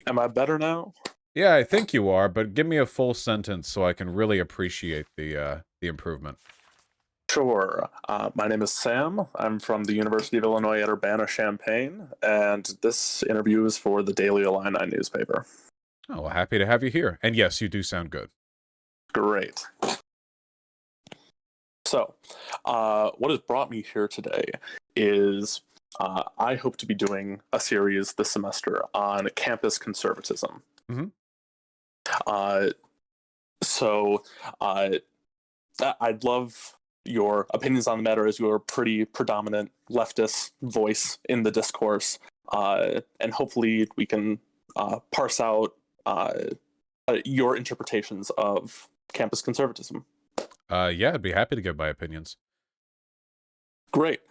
Am I better now? Yeah, I think you are, but give me a full sentence so I can really appreciate the improvement. Sure. My name is Sam. I'm from the University of Illinois at Urbana-Champaign, and this interview is for the Daily Illini newspaper. Oh, well, happy to have you here. And yes, you do sound good. Great. So, what has brought me here today is I hope to be doing a series this semester on campus conservatism. Mm-hmm. So, I'd love your opinions on the matter, as you're a pretty predominant leftist voice in the discourse, and hopefully we can parse out your interpretations of campus conservatism. Yeah, I'd be happy to give my opinions. Great.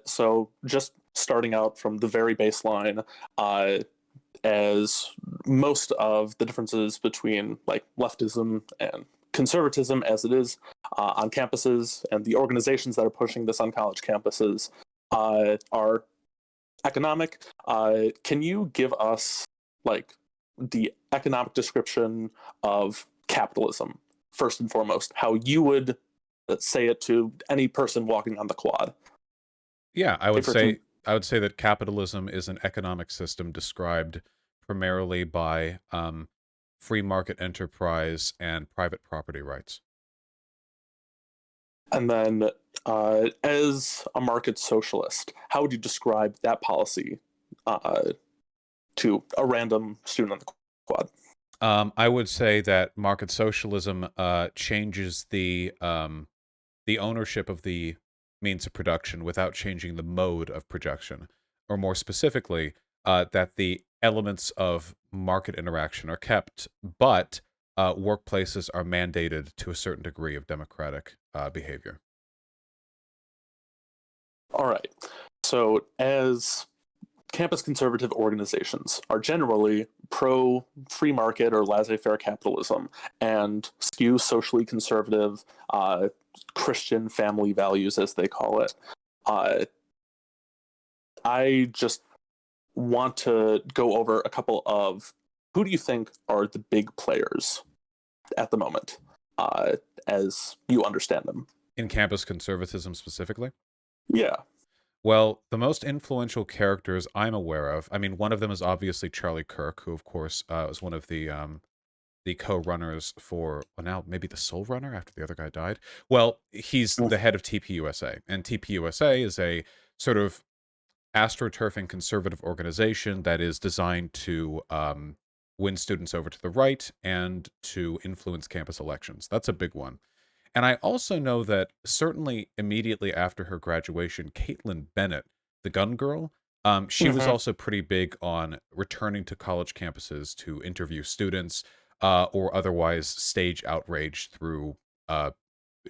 So just starting out from the very baseline, as most of the differences between like leftism and conservatism as it is on campuses and the organizations that are pushing this on college campuses are economic. Can you give us like the economic description of capitalism first and foremost, how you would say it to any person walking on the quad? Yeah, I would say that capitalism is an economic system described primarily by free market enterprise and private property rights. And then, as a market socialist, how would you describe that policy to a random student on the quad? I would say that market socialism changes the ownership of the means of production without changing the mode of production, or more specifically, that the elements of market interaction are kept, but workplaces are mandated to a certain degree of democratic behavior. All right. So, as campus conservative organizations are generally pro free market or laissez faire capitalism and skew socially conservative Christian family values, as they call it. I just want to go over a couple of who do you think are the big players at the moment, as you understand them? In campus conservatism specifically? Yeah. Well, the most influential characters I'm aware of, I mean, one of them is obviously Charlie Kirk, who, of course, was one of the co-runners for, well, now maybe the sole runner after the other guy died. Well, he's the head of TPUSA, and TPUSA is a sort of astroturfing conservative organization that is designed to win students over to the right and to influence campus elections. That's a big one. And I also know that certainly immediately after her graduation, Caitlin Bennett, the gun girl, she was also pretty big on returning to college campuses to interview students or otherwise stage outrage through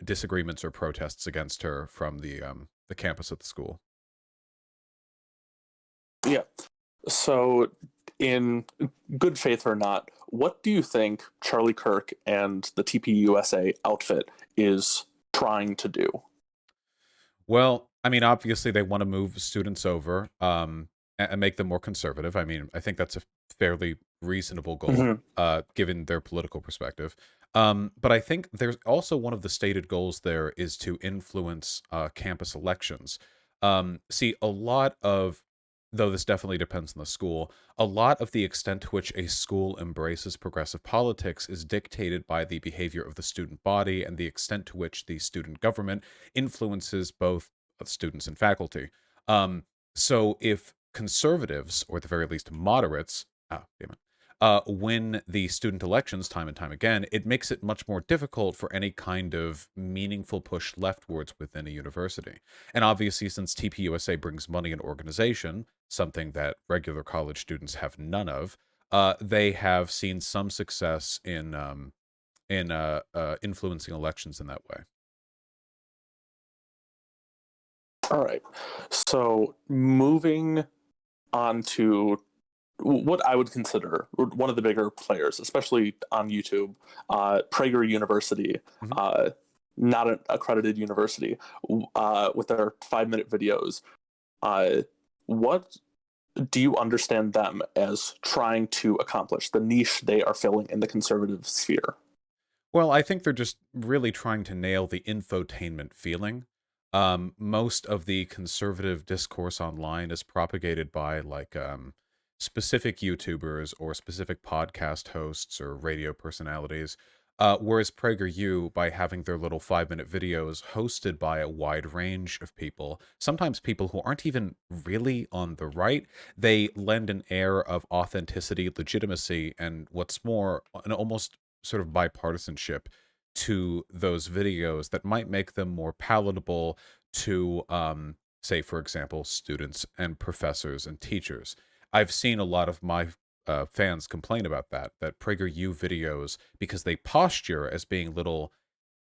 disagreements or protests against her from the campus of the school. Yeah. So, in good faith or not, what do you think Charlie Kirk and the TPUSA outfit is trying to do? Well, I mean, obviously they want to move students over and make them more conservative. I mean, I think that's a fairly reasonable goal Mm-hmm. given their political perspective. But I think there's also one of the stated goals there is to influence campus elections. See, a lot of, though this definitely depends on the school, a lot of the extent to which a school embraces progressive politics is dictated by the behavior of the student body and the extent to which the student government influences both students and faculty. So if conservatives, or at the very least moderates, damn it, win the student elections time and time again, it makes it much more difficult for any kind of meaningful push leftwards within a university. And obviously, since TPUSA brings money and organization, something that regular college students have none of, they have seen some success in influencing elections in that way. All right. So, moving on to what I would consider one of the bigger players, especially on YouTube, Prager University. Mhm. not an accredited university, with their 5-minute videos. Uh, what do you understand them as trying to accomplish, the niche they are filling in the conservative sphere? Well, I think they're just really trying to nail the infotainment feeling. Most of the conservative discourse online is propagated by specific YouTubers or specific podcast hosts or radio personalities. Whereas PragerU, by having their little 5-minute videos hosted by a wide range of people, sometimes people who aren't even really on the right, they lend an air of authenticity, legitimacy, and what's more, an almost sort of bipartisanship to those videos that might make them more palatable to, say, for example, students and professors and teachers. I've seen a lot of my fans complain about that PragerU videos, because they posture as being little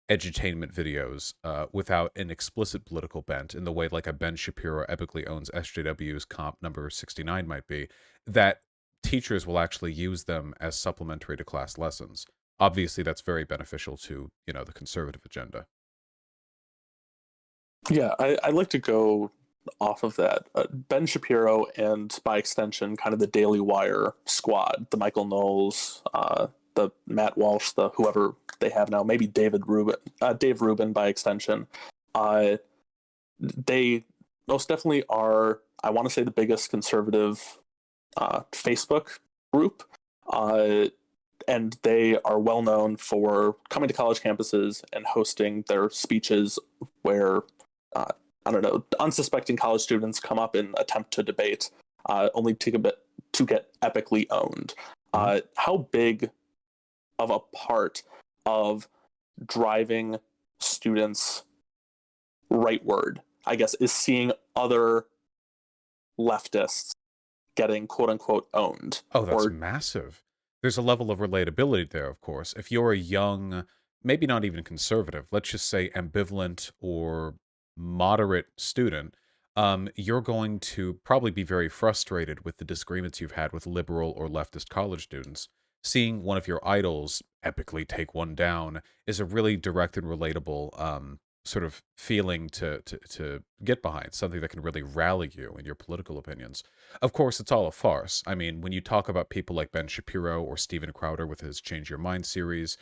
edutainment videos without an explicit political bent in the way like a Ben Shapiro epically owns SJW's comp number 69 might be, that teachers will actually use them as supplementary to class lessons. Obviously, that's very beneficial to, the conservative agenda. Yeah, I like to go off of that. Ben Shapiro and, by extension, kind of the Daily Wire squad, the Michael Knowles, the Matt Walsh, the whoever they have now, maybe Dave Rubin by extension. They most definitely are, I want to say, the biggest conservative Facebook group. And they are well known for coming to college campuses and hosting their speeches where, I don't know, unsuspecting college students come up and attempt to debate, only to get epically owned. How big of a part of driving students rightward, I guess, is seeing other leftists getting quote unquote owned? Oh, that's massive. There's a level of relatability there, of course. If you're a young, maybe not even conservative, let's just say ambivalent or moderate student, you're going to probably be very frustrated with the disagreements you've had with liberal or leftist college students. Seeing one of your idols epically take one down is a really direct and relatable sort of feeling to get behind, something that can really rally you in your political opinions. Of course, it's all a farce. I mean, when you talk about people like Ben Shapiro or Steven Crowder with his Change Your Mind series,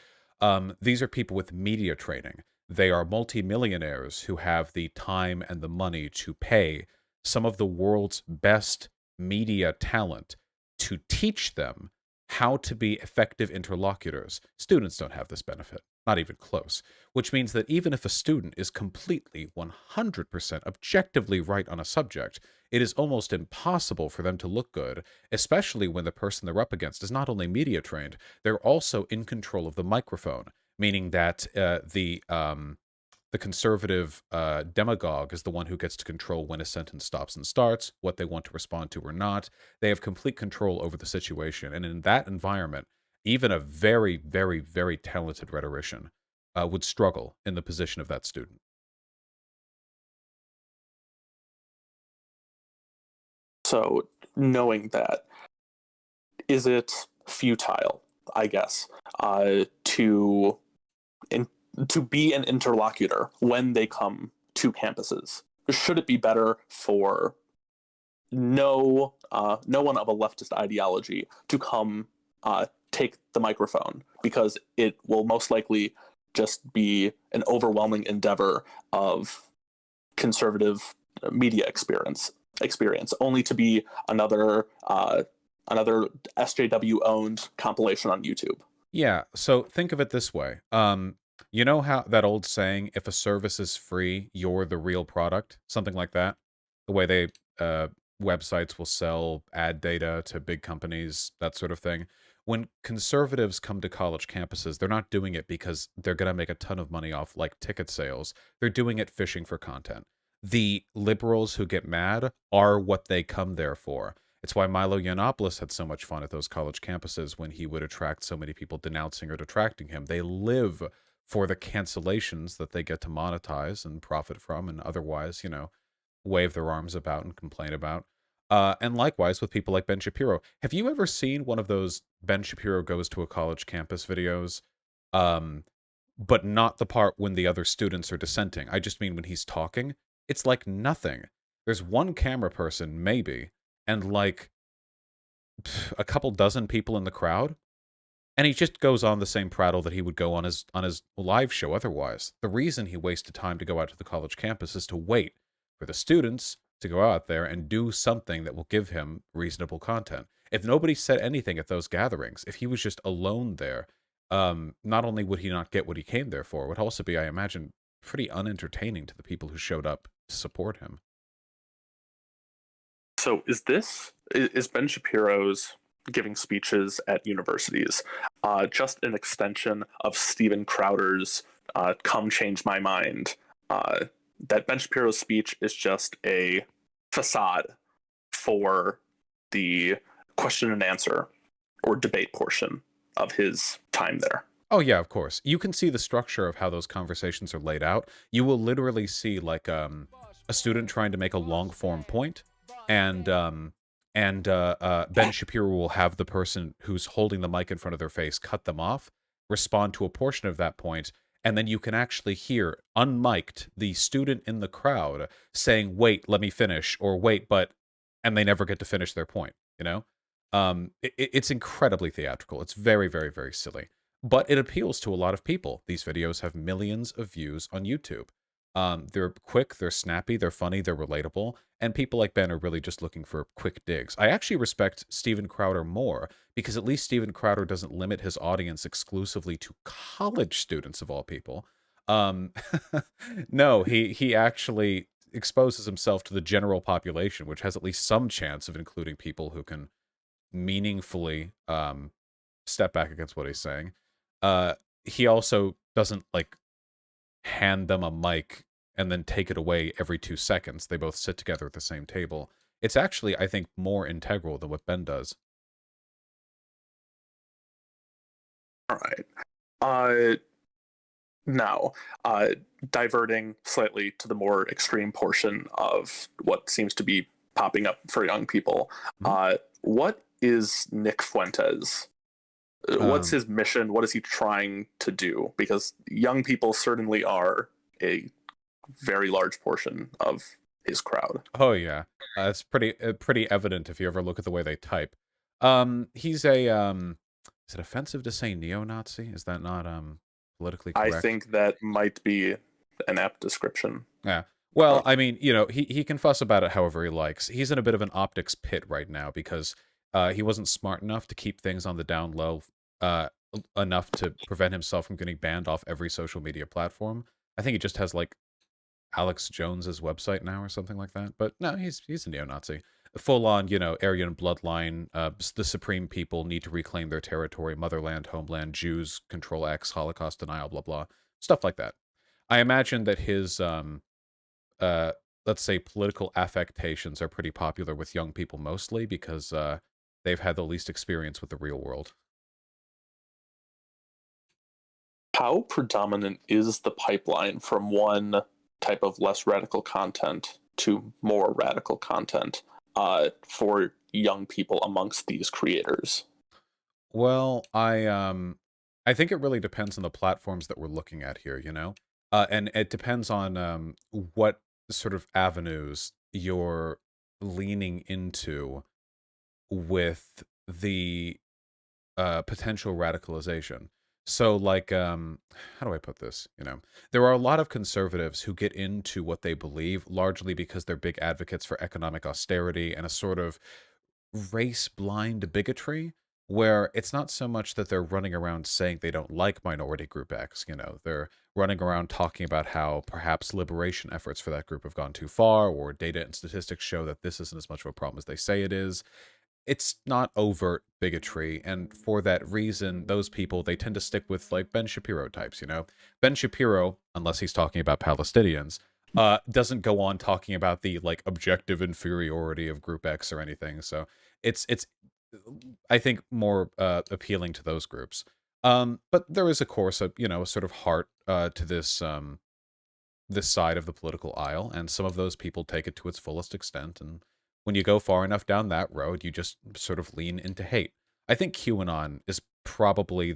these are people with media training. They are multimillionaires who have the time and the money to pay some of the world's best media talent to teach them how to be effective interlocutors. Students don't have this benefit, not even close, which means that even if a student is completely 100% objectively right on a subject, it is almost impossible for them to look good, especially when the person they're up against is not only media trained, they're also in control of the microphone, meaning that the conservative demagogue is the one who gets to control when a sentence stops and starts, what they want to respond to or not. They have complete control over the situation. And in that environment, even a very, very, very talented rhetorician would struggle in the position of that student. So, knowing that, is it futile, I guess, to to be an interlocutor when they come to campuses? Should it be better for no one of a leftist ideology to come take the microphone, because it will most likely just be an overwhelming endeavor of conservative media experience, only to be another SJW owned compilation on YouTube? Yeah, so think of it this way. You know how that old saying, if a service is free, you're the real product? Something like that. The way they websites will sell ad data to big companies, that sort of thing. When conservatives come to college campuses, they're not doing it because they're going to make a ton of money off like ticket sales. They're doing it fishing for content. The liberals who get mad are what they come there for. It's why Milo Yiannopoulos had so much fun at those college campuses when he would attract so many people denouncing or detracting him. They live for the cancellations that they get to monetize and profit from and otherwise, wave their arms about and complain about. And likewise with people like Ben Shapiro. Have you ever seen one of those Ben Shapiro goes to a college campus videos? Um, but not the part when the other students are dissenting. I just mean when he's talking, it's like nothing. There's one camera person, maybe, and like a couple dozen people in the crowd, and he just goes on the same prattle that he would go on his live show otherwise. The reason he wasted time to go out to the college campus is to wait for the students to go out there and do something that will give him reasonable content. If nobody said anything at those gatherings, if he was just alone there, not only would he not get what he came there for, it would also be, I imagine, pretty unentertaining to the people who showed up to support him. So is Ben Shapiro's giving speeches at universities just an extension of Steven Crowder's "Come Change My Mind"? That Ben Shapiro's speech is just a facade for the question and answer or debate portion of his time there. Oh yeah, of course. You can see the structure of how those conversations are laid out. You will literally see like a student trying to make a long form point, and Ben Shapiro will have the person who's holding the mic in front of their face cut them off, respond to a portion of that point, and then you can actually hear unmiked the student in the crowd saying, "Wait, let me finish," or "Wait, but," and they never get to finish their point. You know, it's incredibly theatrical. It's very, very, very silly, but it appeals to a lot of people. These videos have millions of views on YouTube. They're quick, they're snappy, they're funny, they're relatable, and people like Ben are really just looking for quick digs. I actually respect Steven Crowder more because at least Steven Crowder doesn't limit his audience exclusively to college students of all people. Um, no, he actually exposes himself to the general population, which has at least some chance of including people who can meaningfully step back against what he's saying. He also doesn't like hand them a mic and then take it away every 2 seconds. They both sit together at the same table. It's actually, I think, more integral than what Ben does. All right. Uh, Now, diverting slightly to the more extreme portion of what seems to be popping up for young people, what is Nick Fuentes? What's Um, his mission? What is he trying to do? Because young people certainly are a very large portion of his crowd. oh yeah, it's pretty evident if you ever look at the way they type. He's a is it offensive to say neo-Nazi? Is that not politically I correct? think that might be an apt description. Yeah. Well, Oh, I mean, he can fuss about it however he likes. He's in a bit of an optics pit right now because he wasn't smart enough to keep things on the down low enough to prevent himself from getting banned off every social media platform. I think he just has like Alex Jones's website now or something like that. But no, he's a neo-Nazi. Full on, Aryan bloodline, the supreme people need to reclaim their territory, motherland, homeland, Jews, control X, Holocaust denial, blah blah. Stuff like that. I imagine that his uh, let's say political affectations are pretty popular with young people mostly because they've had the least experience with the real world. how predominant is the pipeline from one type of less radical content to more radical content for young people amongst these creators? Well, I think it really depends on the platforms that we're looking at here, and it depends on what sort of avenues you're leaning into with the potential radicalization. So, like, how do I put this? There are a lot of conservatives who get into what they believe largely because they're big advocates for economic austerity and a sort of race blind bigotry where it's not so much that they're running around saying they don't like minority group X, they're running around talking about how perhaps liberation efforts for that group have gone too far, or data and statistics show that this isn't as much of a problem as they say it is. It's not overt bigotry, and for that reason those people, they tend to stick with like Ben Shapiro types. Ben Shapiro, unless he's talking about Palestinians, doesn't go on talking about the like objective inferiority of group X or anything. So it's I think more appealing to those groups. But there is of course a sort of heart to this side of the political aisle, and some of those people take it to its fullest extent. And when you go far enough down that road, you just sort of lean into hate. I think QAnon is probably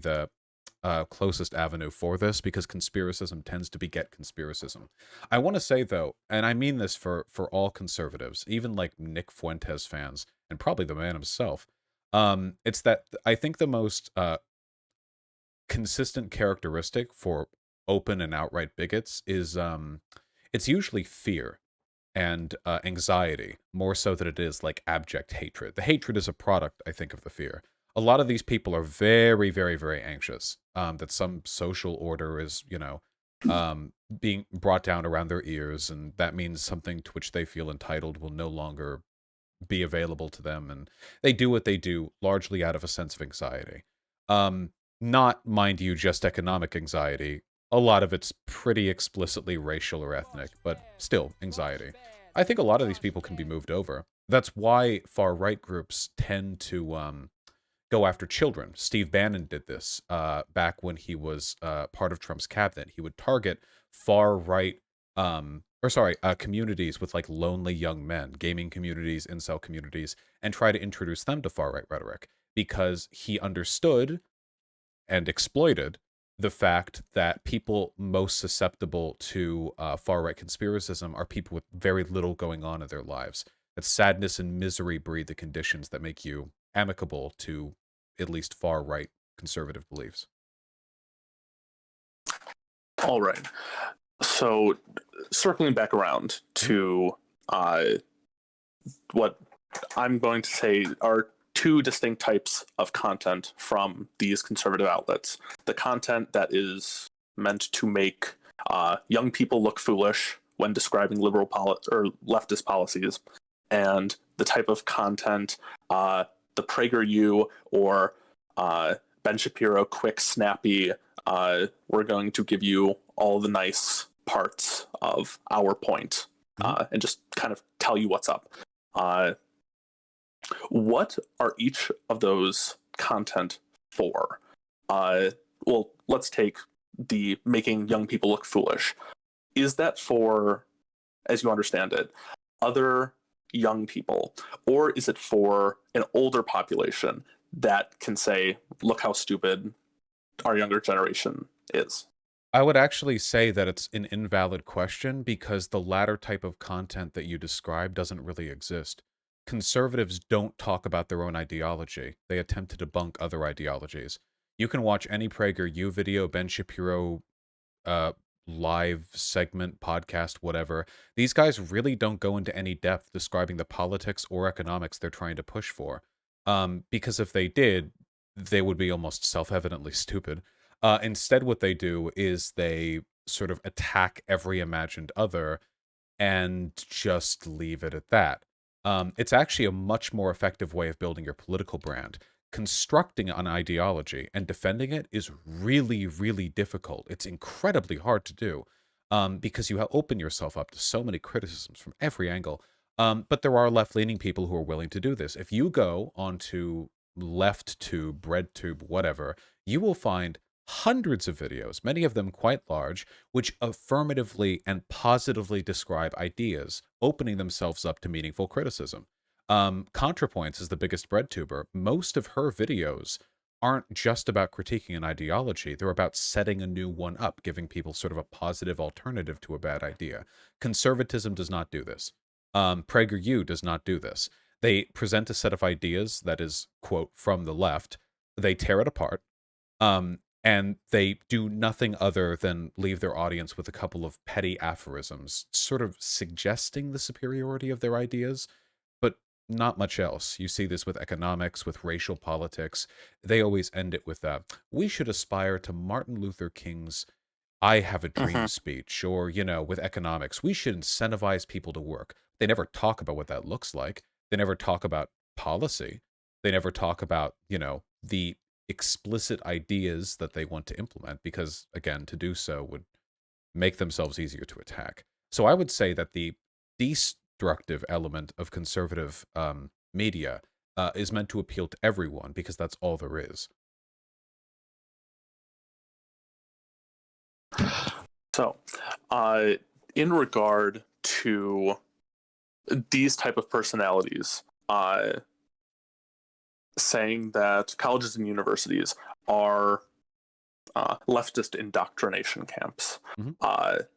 closest avenue for this, because conspiracism tends to beget conspiracism. I want to say though, and I mean this for all conservatives, even like Nick Fuentes fans, and probably the man himself, it's that I think the most consistent characteristic for open and outright bigots is it's usually fear and anxiety, more so than it is like abject hatred. The hatred is a product, I think, of the fear. A lot of these people are very, very, very anxious that some social order is, being brought down around their ears, and that means something to which they feel entitled will no longer be available to them, and they do what they do largely out of a sense of anxiety. Um, Not, mind you, just economic anxiety. A lot of it's pretty explicitly racial or ethnic, but still anxiety. I think a lot of these people can be moved over. That's why far-right groups tend to go after children. Steve Bannon did this back when he was part of Trump's cabinet. He would target far-right, communities with like lonely young men, gaming communities, incel communities, and try to introduce them to far-right rhetoric, because he understood and exploited the fact that people most susceptible to far-right conspiracism are people with very little going on in their lives. That sadness and misery breed the conditions that make you amicable to at least far-right conservative beliefs. All right. So, circling back around to what I'm going to say are two distinct types of content from these conservative outlets. The content that is meant to make young people look foolish when describing liberal or leftist policies, and the type of content, the PragerU or Ben Shapiro, quick, snappy, we're going to give you all the nice parts of our point and just kind of tell you what's up. What are each of those content for? Well, let's take the making young people look foolish. Is that for, as you understand it, other young people, or is it for an older population that can say, look how stupid our younger generation is? I would actually say that it's an invalid question, because the latter type of content that you describe doesn't really exist. Conservatives don't talk about their own ideology. They attempt to debunk other ideologies. You can watch any PragerU video, Ben Shapiro uh, live segment, podcast, whatever. These guys really don't go into any depth describing the politics or economics they're trying to push for. Because if they did, they would be almost self-evidently stupid. Instead, what they do is they sort of attack every imagined other and just leave it at that. It's actually a much more effective way of building your political brand. Constructing an ideology and defending it is really, really difficult. It's incredibly hard to do because you open yourself up to so many criticisms from every angle. But there are left-leaning people who are willing to do this. If you go onto LeftTube, RedTube, whatever, you will find hundreds of videos, many of them quite large, which affirmatively and positively describe ideas, opening themselves up to meaningful criticism. ContraPoints is the biggest breadtuber. Most of her videos aren't just about critiquing an ideology. They're about setting a new one up, giving people sort of a positive alternative to a bad idea. Conservatism does not do this. PragerU does not do this. They present a set of ideas that is, quote, from the left. They tear it apart. And they do nothing other than leave their audience with a couple of petty aphorisms, sort of suggesting the superiority of their ideas, but not much else. You see this with economics, with racial politics. They always end it with, we should aspire to Martin Luther King's I have a dream speech, or, with economics, we should incentivize people to work. They never talk about what that looks like. They never talk about policy. They never talk about, the explicit ideas that they want to implement, because, again, to do so would make themselves easier to attack. So I would say that the destructive element of conservative media is meant to appeal to everyone, because that's all there is. So, in regard to these type of personalities, saying that colleges and universities are leftist indoctrination camps, Mhm.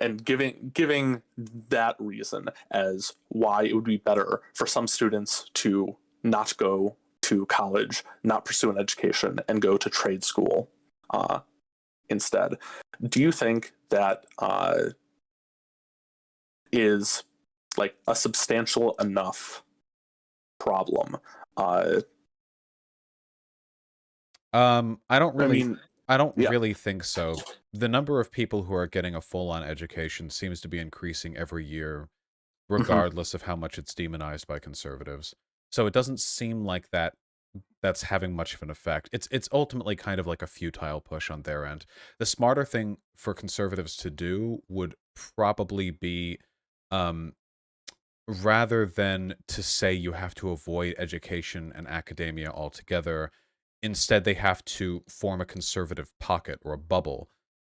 and giving that reason as why it would be better for some students to not go to college, not pursue an education, and go to trade school instead. Do you think that is like a substantial enough problem? I don't I really mean, I don't yeah. really think so. The number of people who are getting a full-on education seems to be increasing every year, Hmm. regardless of how much it's demonized by conservatives. So it doesn't seem like that's having much of an effect. It's ultimately kind of like a futile push on their end. The smarter thing for conservatives to do would probably be, um, rather than to say you have to avoid education and academia altogether, instead they have to form a conservative pocket or a bubble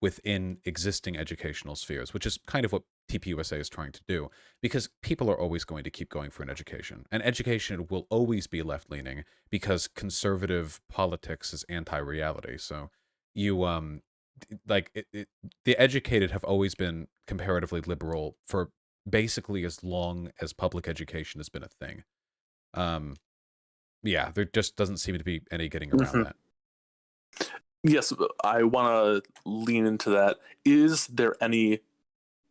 within existing educational spheres, which is kind of what TPUSA is trying to do, because people are always going to keep going for an education, and education will always be left-leaning because conservative politics is anti-reality. So you like the educated have always been comparatively liberal for basically as long as public education has been a thing. Um, yeah, there just doesn't seem to be any getting around Hmm. that. Yes, I want to lean into that. Is there any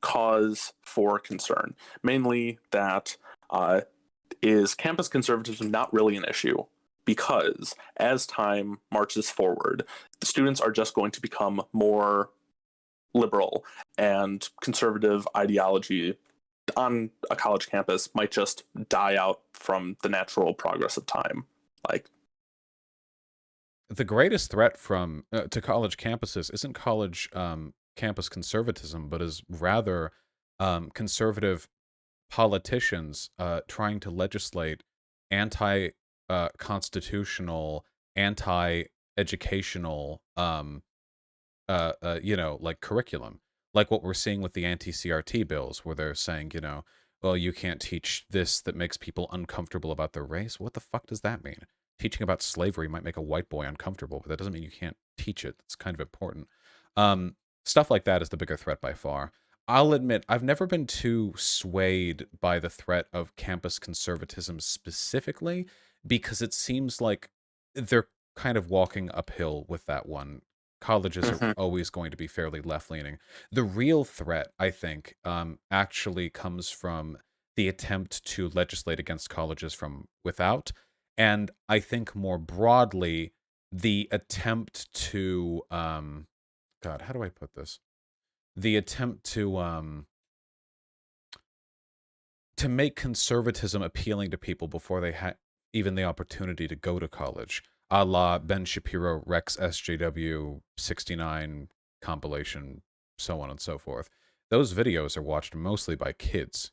cause for concern? Mainly that is campus conservatism not really an issue? Because as time marches forward, the students are just going to become more liberal, and conservative ideology on a college campus might just die out from the natural progress of time. Like, The greatest threat from to college campuses isn't college campus conservatism, but is rather conservative politicians trying to legislate anti constitutional, anti educational like curriculum, like what we're seeing with the anti-CRT bills, where they're saying, well, you can't teach this that makes people uncomfortable about their race. What the fuck does that mean? Teaching about slavery might make a white boy uncomfortable, but that doesn't mean you can't teach it. It's kind of important. Um, Stuff like that is the bigger threat by far. I'll admit, I've never been too swayed by the threat of campus conservatism specifically, because it seems like they're kind of walking uphill with that one. Colleges are mhm. always going to be fairly left leaning. The real threat, I think, actually comes from the attempt to legislate against colleges from without. And I think more broadly, the attempt to, God, how do I put this? The attempt to make conservatism appealing to people before they had even the opportunity to go to college, a la Ben Shapiro, Rex SJW 69 compilation, so on and so forth. Those videos are watched mostly by kids,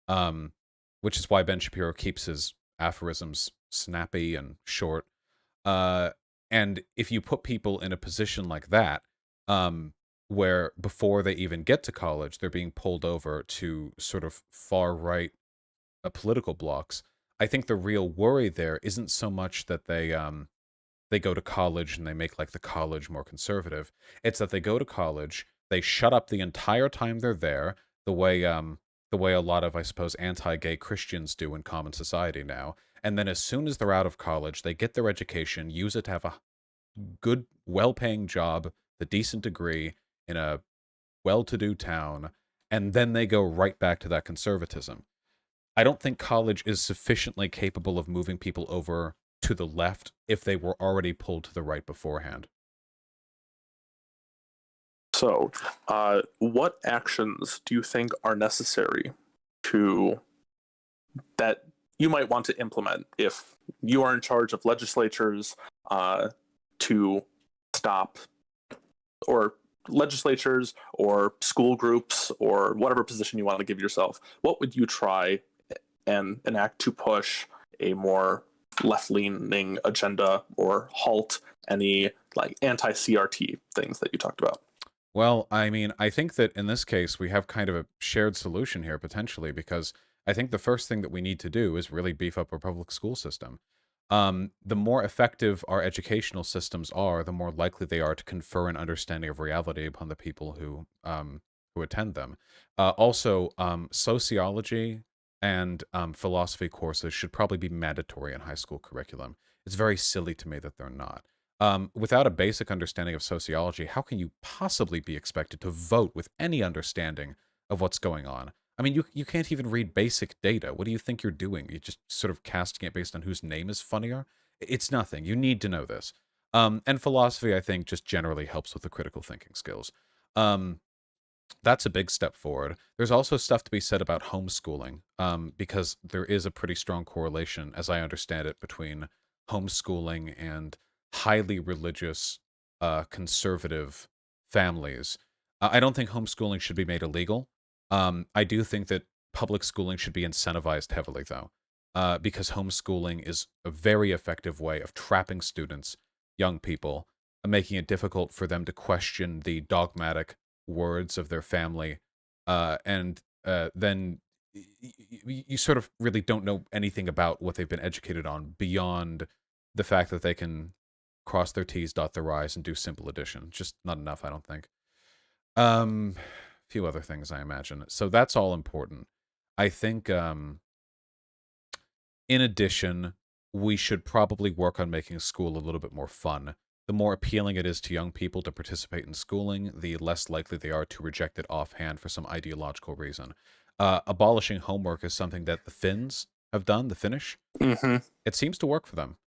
um, which is why Ben Shapiro keeps his aphorisms snappy and short. Uh, and if you put people in a position like that, um, where before they even get to college, they're being pulled over to sort of far right political blocks. I think the real worry there isn't so much that they go to college and they make like the college more conservative. It's that they go to college, they shut up the entire time they're there, the way a lot of, I suppose, anti-gay Christians do in common society now. And then as soon as they're out of college, they get their education, use it to have a good, well-paying job, the decent degree in a well-to-do town, and then they go right back to that conservatism. I don't think college is sufficiently capable of moving people over to the left if they were already pulled to the right beforehand. So, what actions do you think are necessary to that you might want to implement if you are in charge of legislatures to stop, or legislatures or school groups or whatever position you want to give yourself? What would you try and enact to push a more left-leaning agenda or halt any like anti-CRT things that you talked about? Well, I mean, I think that in this case, we have kind of a shared solution here potentially, because I think the first thing that we need to do is really beef up our public school system. The more effective our educational systems are, the more likely they are to confer an understanding of reality upon the people who attend them. Also, sociology and philosophy courses should probably be mandatory in high school curriculum. It's very silly to me that they're not. Without a basic understanding of sociology, how can you possibly be expected to vote with any understanding of what's going on? I mean, you can't even read basic data. What do you think you're doing? You're just sort of casting it based on whose name is funnier? It's nothing. You need to know this. And philosophy, I think, just generally helps with the critical thinking skills. Um, that's a big step forward. There's also stuff to be said about homeschooling, because there is a pretty strong correlation, as I understand it, between homeschooling and highly religious, conservative families. I don't think homeschooling should be made illegal. I do think that public schooling should be incentivized heavily, though, because homeschooling is a very effective way of trapping students, young people, and making it difficult for them to question the dogmatic words of their family, and then you sort of really don't know anything about what they've been educated on beyond the fact that they can cross their T's, dot their I's, and do simple addition. Just not enough, I don't think. A few other things, I imagine. So that's all important. I think, in addition, we should probably work on making school a little bit more fun. The more appealing it is to young people to participate in schooling, the less likely they are to reject it offhand for some ideological reason. Abolishing homework is something that the Finns have done, the Finnish. Hmm. It seems to work for them.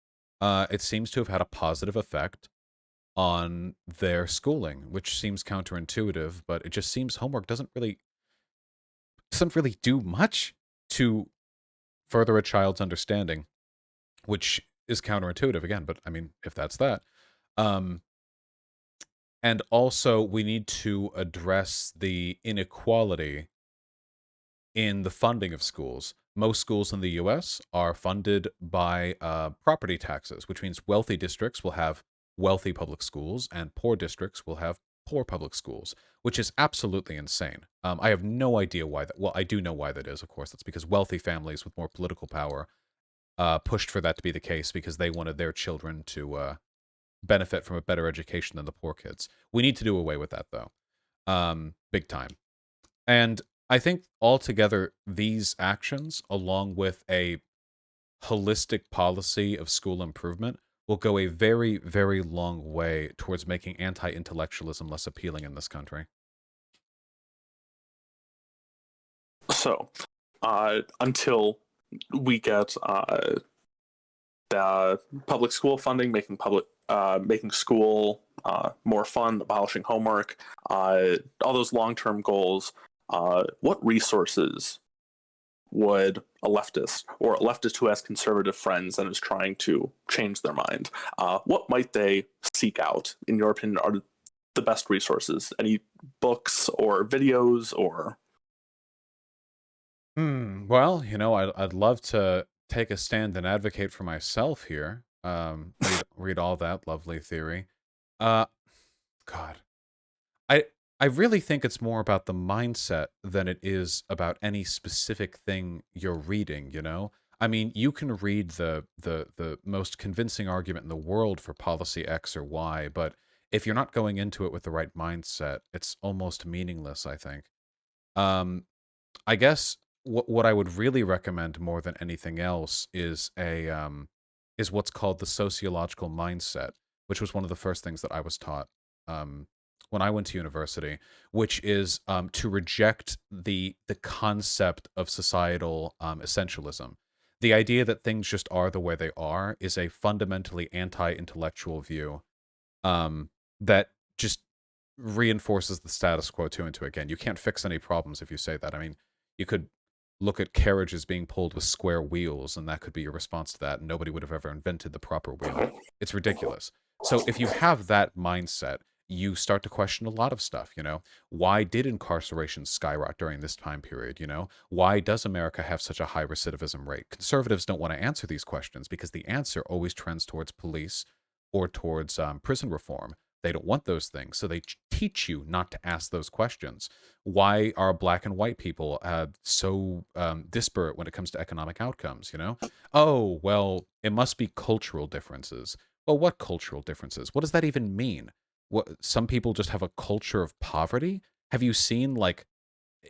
It seems to have had a positive effect on their schooling, which seems counterintuitive, but it just seems homework doesn't really do much to further a child's understanding, which is counterintuitive again, but I mean, if that's that. Um, and also, we need to address the inequality in the funding of schools. Most schools in the US are funded by property taxes, which means wealthy districts will have wealthy public schools and poor districts will have poor public schools, which is absolutely insane. I have no idea why that. Well, I do know why that is, of course. That's because wealthy families with more political power pushed for that to be the case because they wanted their children to benefit from a better education than the poor kids. We need to do away with that, though, big time. And I think altogether, these actions, along with a holistic policy of school improvement, will go a very, very long way towards making anti-intellectualism less appealing in this country. So, until we get the public school funding, making school more fun, abolishing homework, all those long-term goals, what resources would a leftist or a leftist who has conservative friends and is trying to change their mind, what might they seek out, in your opinion, are the best resources? Any books or videos or... Well, I'd love to take a stand and advocate for myself here. Read all that lovely theory. Uh, God, I I really think it's more about the mindset than it is about any specific thing you're reading, you know? I mean, you can read the most convincing argument in the world for policy X or Y, but if you're not going into it with the right mindset, it's almost meaningless, I think. Um, I guess what I would really recommend more than anything else is what's called the sociological mindset, which was one of the first things that I was taught um, when I went to university, which is to reject the concept of societal essentialism. The idea that things just are the way they are is a fundamentally anti-intellectual view that just reinforces the status quo two and two again. You can't fix any problems if you say that. I mean, you could look at carriages being pulled with square wheels, and that could be your response to that. And nobody would have ever invented the proper wheel. It's ridiculous. So if you have that mindset, you start to question a lot of stuff, you know? Why did incarceration skyrocket during this time period, you know? Why does America have such a high recidivism rate? Conservatives don't want to answer these questions because the answer always trends towards police or towards prison reform. They don't want those things, so they teach you not to ask those questions. Why are black and white people so disparate when it comes to economic outcomes? Oh, well, it must be cultural differences. Well, what cultural differences? What does that even mean? What, some people just have a culture of poverty? Have you seen, like,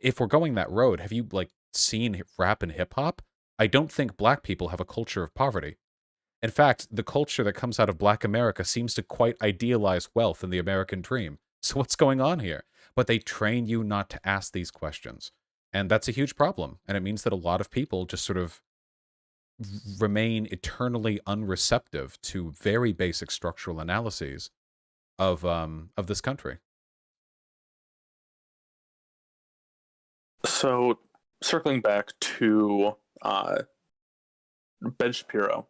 if we're going that road, have you, like, seen rap and hip hop? I don't think black people have a culture of poverty. In fact, the culture that comes out of Black America seems to quite idealize wealth and the American dream. So what's going on here? But they train you not to ask these questions. And that's a huge problem. And it means that a lot of people just sort of remain eternally unreceptive to very basic structural analyses of this country. So, circling back to Ben Shapiro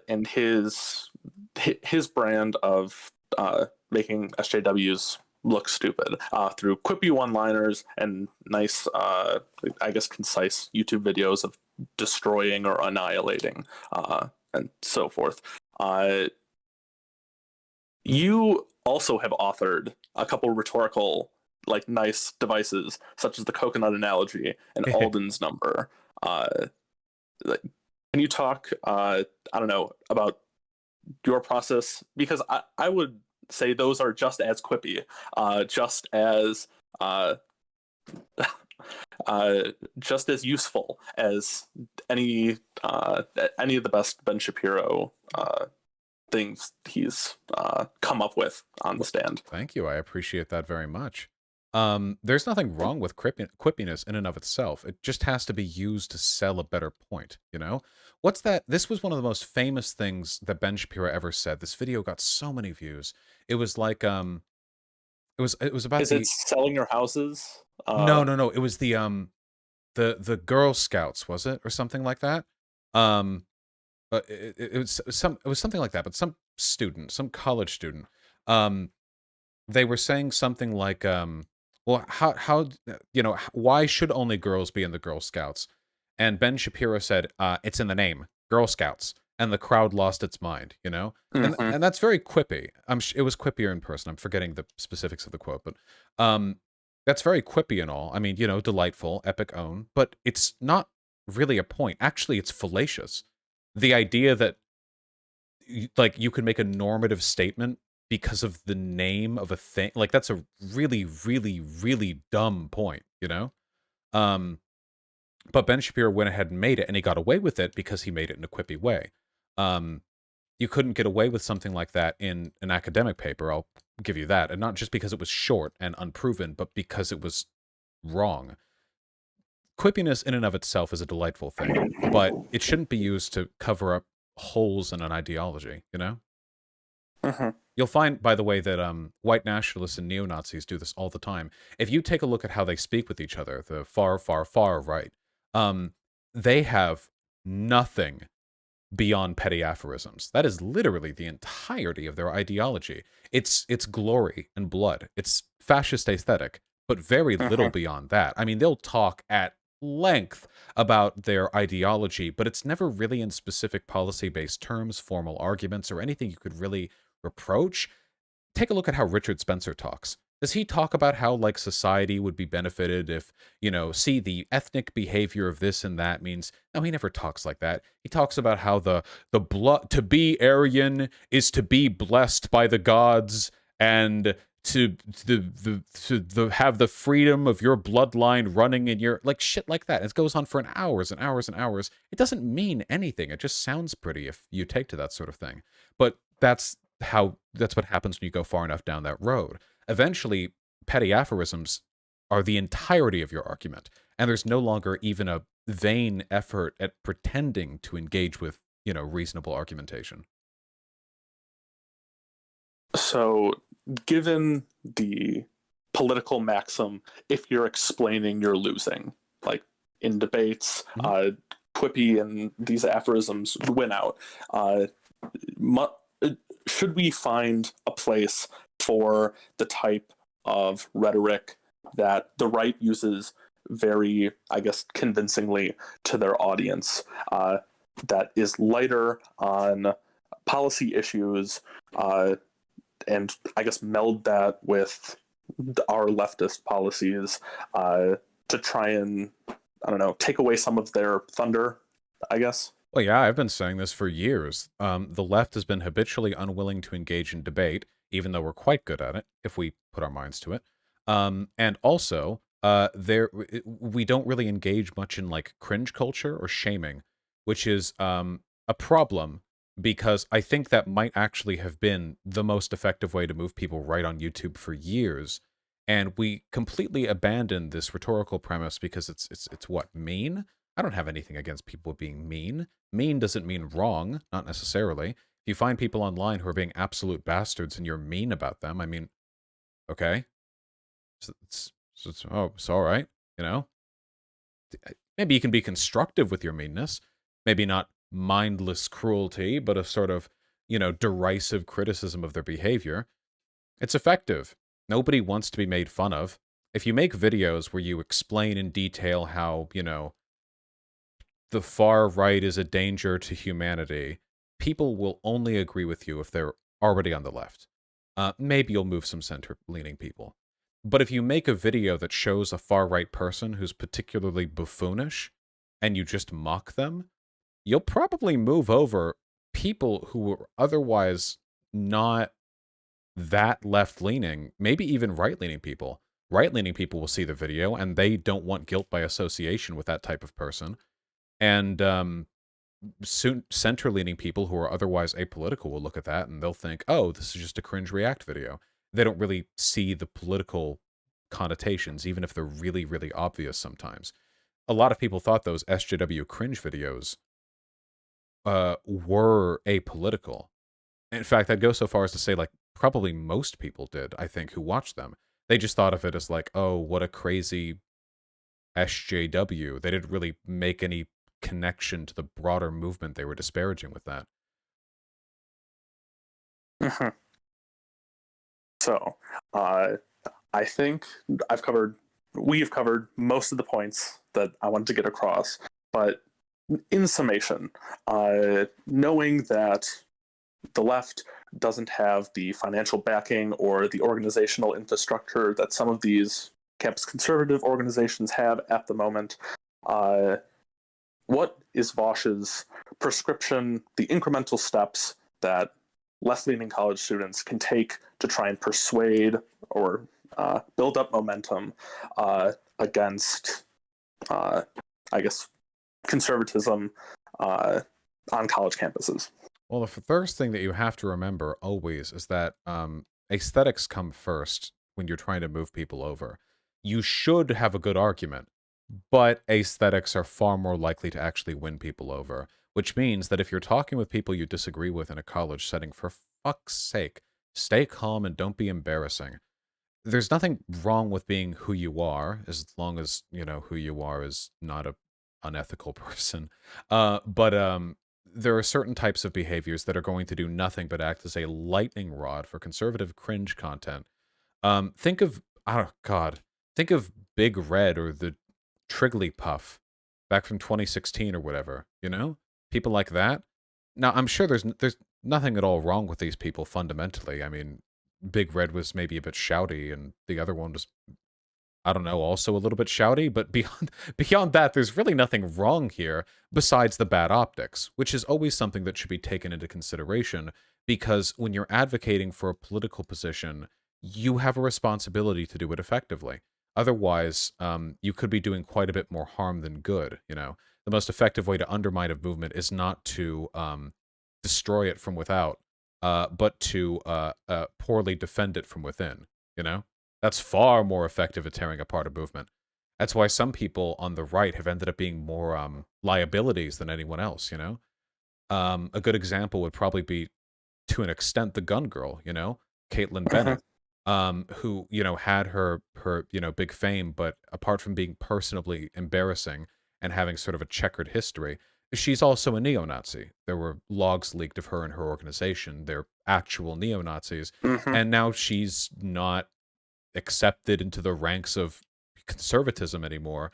and his brand of making SJWs look stupid through quippy one-liners and nice, I guess, concise YouTube videos of destroying or annihilating and so forth. You also have authored a couple rhetorical, like, nice devices, such as the coconut analogy and Alden's number. Can you talk, I don't know, about your process? Because I would say those are just as quippy, uh, just as useful as any of the best Ben Shapiro things he's come up with on the stand. Thank you. I appreciate that very much. There's nothing wrong with quippiness in and of itself. It just has to be used to sell a better point, What's that? This was one of the most famous things that Ben Shapiro ever said. This video got so many views. It was like it was about Is it selling your houses? No. It was the Girl Scouts, was it? Or something like that? But it was something like that, but some college student, they were saying something like, well, how why should only girls be in the Girl Scouts? And Ben Shapiro said, it's in the name, Girl Scouts, and the crowd lost its mind, and Mhm. that's very quippy. It was quippier in person. I'm forgetting the specifics of the quote, but that's very quippy and all. I mean, delightful, epic own, but it's not really a point. Actually, it's fallacious. The idea that like you could make a normative statement because of the name of a thing, like that's a really, really, really dumb point, Um, but Ben Shapiro went ahead and made it, and he got away with it because he made it in a quippy way. Um, you couldn't get away with something like that in an academic paper, I'll give you that. And not just because it was short and unproven, but because it was wrong. Quippiness in and of itself is a delightful thing, but it shouldn't be used to cover up holes in an ideology, Mhm. You'll find, by the way, that white nationalists and neo-Nazis do this all the time. If you take a look at how they speak with each other, the far, far, far right, um, they have nothing beyond petty aphorisms. That is literally the entirety of their ideology. It's glory and blood. It's fascist aesthetic, but very little Mhm. beyond that. I mean, they'll talk at length about their ideology, but it's never really in specific policy-based terms, formal arguments, or anything you could really reproach. Take a look at how Richard Spencer talks. Does he talk about how, like, society would be benefited if, see, the ethnic behavior of this and that means... No, he never talks like that. He talks about how the blood... To be Aryan is to be blessed by the gods, and to have the freedom of your bloodline running in your... Like, shit like that. It goes on for hours and hours and hours. It doesn't mean anything. It just sounds pretty if you take to that sort of thing. But that's what happens when you go far enough down that road. Eventually, petty aphorisms are the entirety of your argument, and there's no longer even a vain effort at pretending to engage with, reasonable argumentation. So, given the political maxim, if you're explaining, you're losing, like in debates, Mhm. quippy and these aphorisms win out. Uh, mu- should we find a place for the type of rhetoric that the right uses very, I guess, convincingly to their audience, that is lighter on policy issues, uh, and I guess meld that with our leftist policies to try and, I don't know, take away some of their thunder, I guess. Well, yeah, I've been saying this for years. The left has been habitually unwilling to engage in debate, even though we're quite good at it, if we put our minds to it. And also, we don't really engage much in like cringe culture or shaming, which is a problem because I think that might actually have been the most effective way to move people right on YouTube for years. And we completely abandoned this rhetorical premise because it's what, mean? I don't have anything against people being mean. Mean doesn't mean wrong, not necessarily. If you find people online who are being absolute bastards and you're mean about them, I mean, okay, it's all right, you know? Maybe you can be constructive with your meanness. Maybe not mindless cruelty, but a sort of, derisive criticism of their behavior. It's effective. Nobody wants to be made fun of. If you make videos where you explain in detail how, the far right is a danger to humanity, people will only agree with you if they're already on the left. Maybe you'll move some center-leaning people. But if you make a video that shows a far-right person who's particularly buffoonish, and you just mock them, you'll probably move over people who are otherwise not that left-leaning, maybe even right-leaning people. Right-leaning people will see the video, and they don't want guilt by association with that type of person. And center-leaning people who are otherwise apolitical will look at that and they'll think, oh, this is just a cringe react video. They don't really see the political connotations, even if they're really, really obvious sometimes. A lot of people thought those SJW cringe videos were apolitical. In fact, I'd go so far as to say, like, probably most people did, I think, who watched them. They just thought of it as like, oh, what a crazy SJW. They didn't really make any connection to the broader movement they were disparaging with that. So, I think we've covered most of the points that I wanted to get across. But in summation, knowing that the left doesn't have the financial backing or the organizational infrastructure that some of these campus conservative organizations have at the moment, what is Vosh's prescription, the incremental steps that left-leaning college students can take to try and persuade or build up momentum against, I guess, conservatism on college campuses? Well, the first thing that you have to remember always is that aesthetics come first when you're trying to move people over. You should have a good argument, but aesthetics are far more likely to actually win people over, which means that if you're talking with people you disagree with in a college setting, for fuck's sake, stay calm and don't be embarrassing. There's nothing wrong with being who you are, as long as, who you are is not a unethical person. But there are certain types of behaviors that are going to do nothing but act as a lightning rod for conservative cringe content. Think of, oh God, think of Big Red or the Trigglypuff back from 2016 or whatever, People like that. Now, I'm sure there's nothing at all wrong with these people fundamentally. I mean, Big Red was maybe a bit shouty, and the other one was, I don't know, also a little bit shouty, but beyond that, there's really nothing wrong here besides the bad optics, which is always something that should be taken into consideration, because when you're advocating for a political position, you have a responsibility to do it effectively. Otherwise, you could be doing quite a bit more harm than good, The most effective way to undermine a movement is not to destroy it from without, but to poorly defend it from within, That's far more effective at tearing apart a movement. That's why some people on the right have ended up being more liabilities than anyone else, A good example would probably be, to an extent, the gun girl, Caitlyn Bennett, who, had her big fame, but apart from being personally embarrassing and having sort of a checkered history, she's also a neo-Nazi. There were logs leaked of her and her organization. They're actual neo-Nazis. And now she's not accepted into the ranks of conservatism anymore.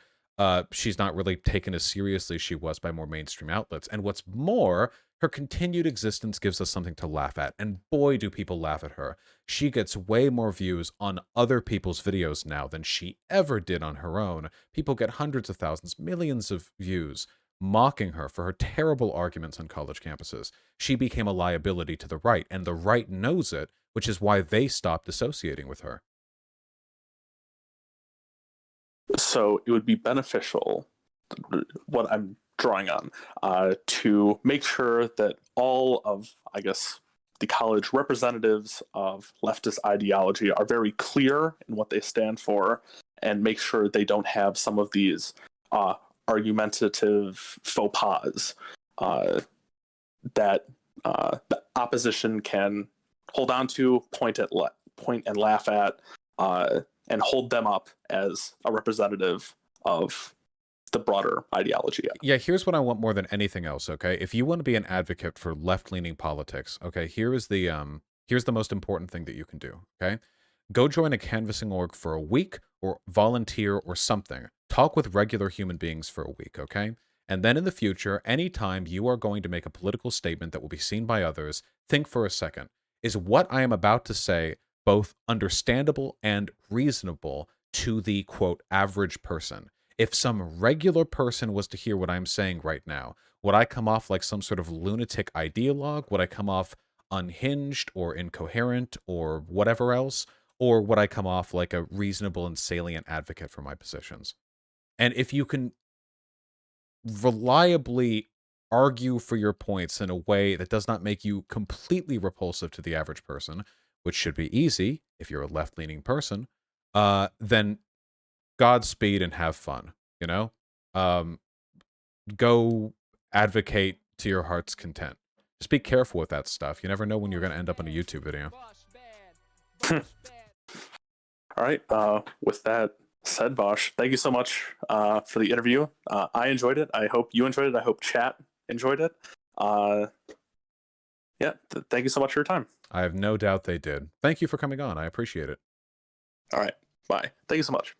She's not really taken as seriously as she was by more mainstream outlets. And what's more, her continued existence gives us something to laugh at. And boy, do people laugh at her. She gets way more views on other people's videos now than she ever did on her own. People get hundreds of thousands, millions of views mocking her for her terrible arguments on college campuses. She became a liability to the right, and the right knows it, which is why they stopped associating with her. So it would be beneficial, what I'm drawing on, to make sure that all of, I guess, the college representatives of leftist ideology are very clear in what they stand for, and make sure they don't have some of these argumentative faux pas that the opposition can hold on to, point and laugh at, and hold them up as a representative of the broader ideology. Yeah, here's what I want more than anything else, okay? If you want to be an advocate for left-leaning politics, okay, here's the most important thing that you can do, okay? Go join a canvassing org for a week, or volunteer or something. Talk with regular human beings for a week, okay? And then in the future, anytime you are going to make a political statement that will be seen by others, think for a second. Is what I am about to say both understandable and reasonable to the, quote, average person? If some regular person was to hear what I'm saying right now, would I come off like some sort of lunatic ideologue? Would I come off unhinged or incoherent or whatever else? Or would I come off like a reasonable and salient advocate for my positions? And if you can reliably argue for your points in a way that does not make you completely repulsive to the average person, which should be easy if you're a left-leaning person, then Godspeed and have fun, you know? Go advocate to your heart's content. Just be careful with that stuff. You never know when you're going to end up in a YouTube video. All right. With that said, Vosh, thank you so much for the interview. I enjoyed it. I hope you enjoyed it. I hope chat enjoyed it. Yeah, thank you so much for your time. I have no doubt they did. Thank you for coming on. I appreciate it. All right. Bye. Thank you so much.